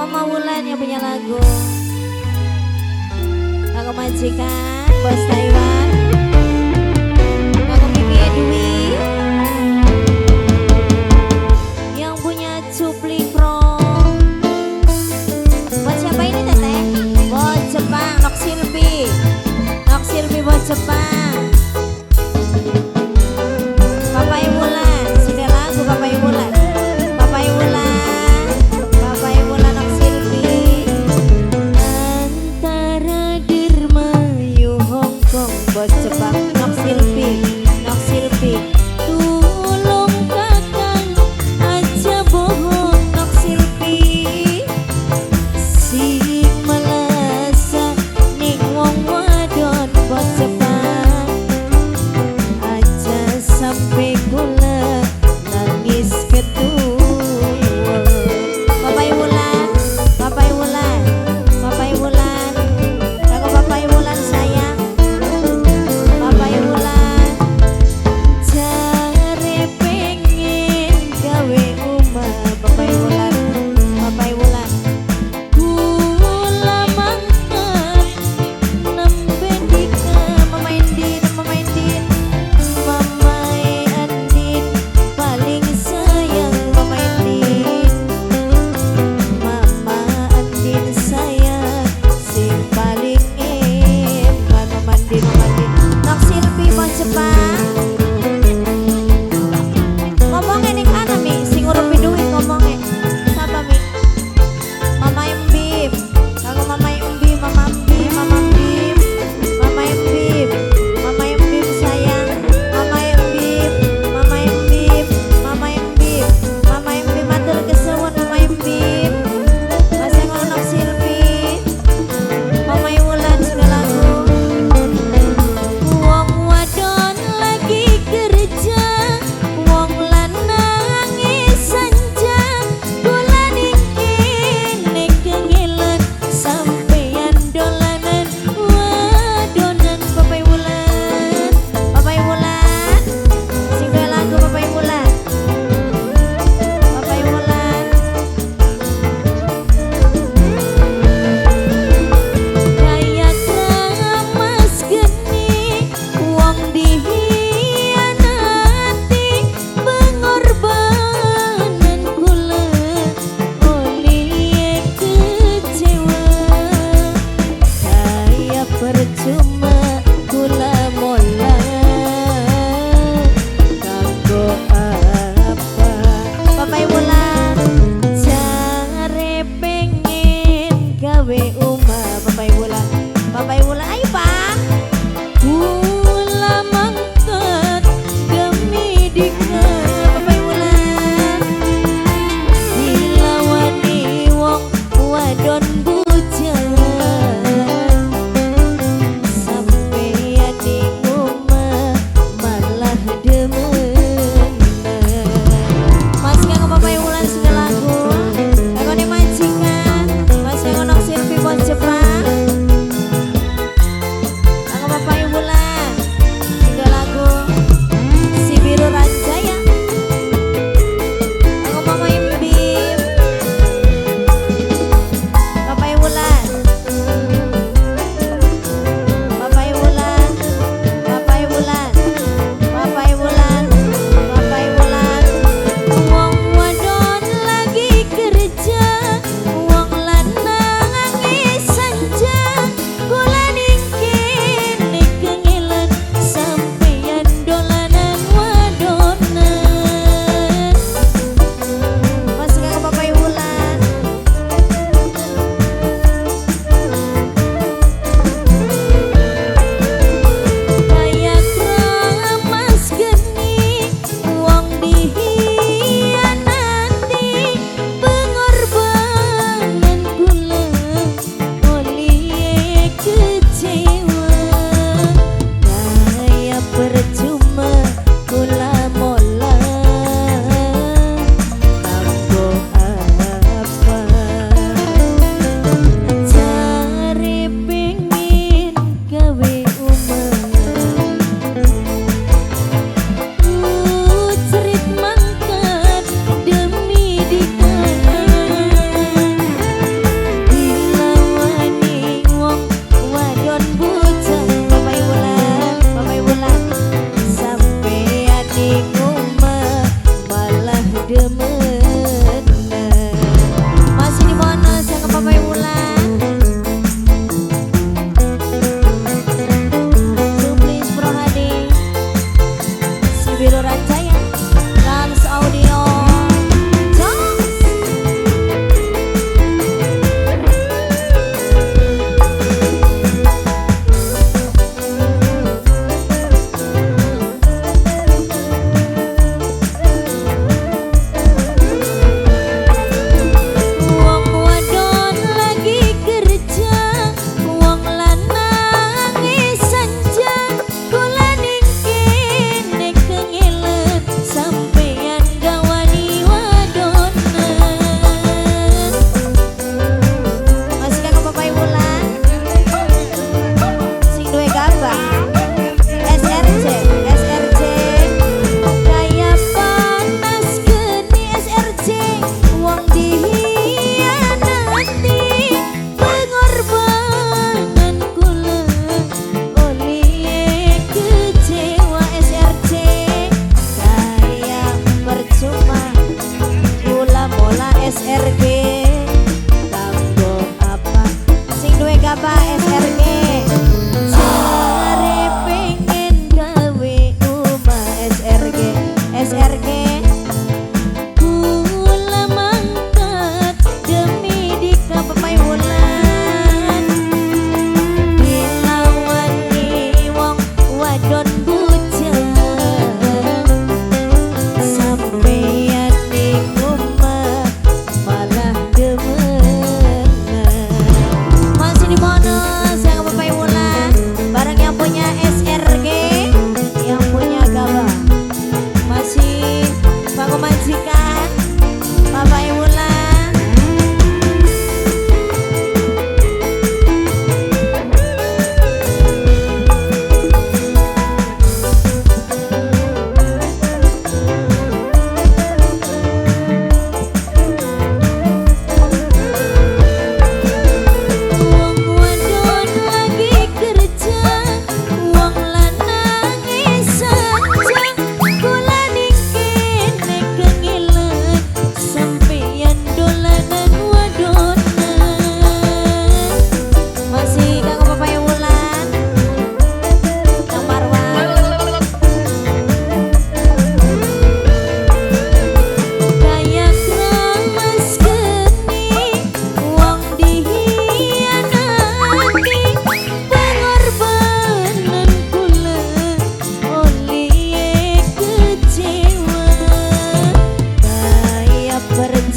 Mama Wulan yang punya lagu. Lagu majikan Bos Taiwan. Lagu Mimi Edwi yang punya Cupli Pro. Buat siapa ini teteh? Buat Jepang, Nok Silvi. Nok Silvi buat Jepang. Papai Wulan, sudah lagu Papai Wulan. Papai Wulan, Papai Wulan Nok Silvi. Antara Dirmayu Hongkong buat Jepang, Nok Silvi, Nok Silvi. Tulung kakang aja bohong Nok Silvi. Sing melasa ning wong wadon buat Jepang. SRG kanggo apa sing duwe gapa SRG jare pengen gawe omah SRG SRG kula mangkat demi dika papai wulan dilawani wong wadon bujang sampeyan ning omah malah demengan masih di mono saya papai wulan bareng yang punya SRG yang punya gaba masih Pak Majikan Bapak Wulan wong wadon lagi kerja wong lanang sanjang kula dikene kengilen sampeyan dolanan wadonan masih kanggo Bapak Wulan Kang Marwan kayak ramas geni wong dihianati pengorbanan kula oleh kecewa kayak pergi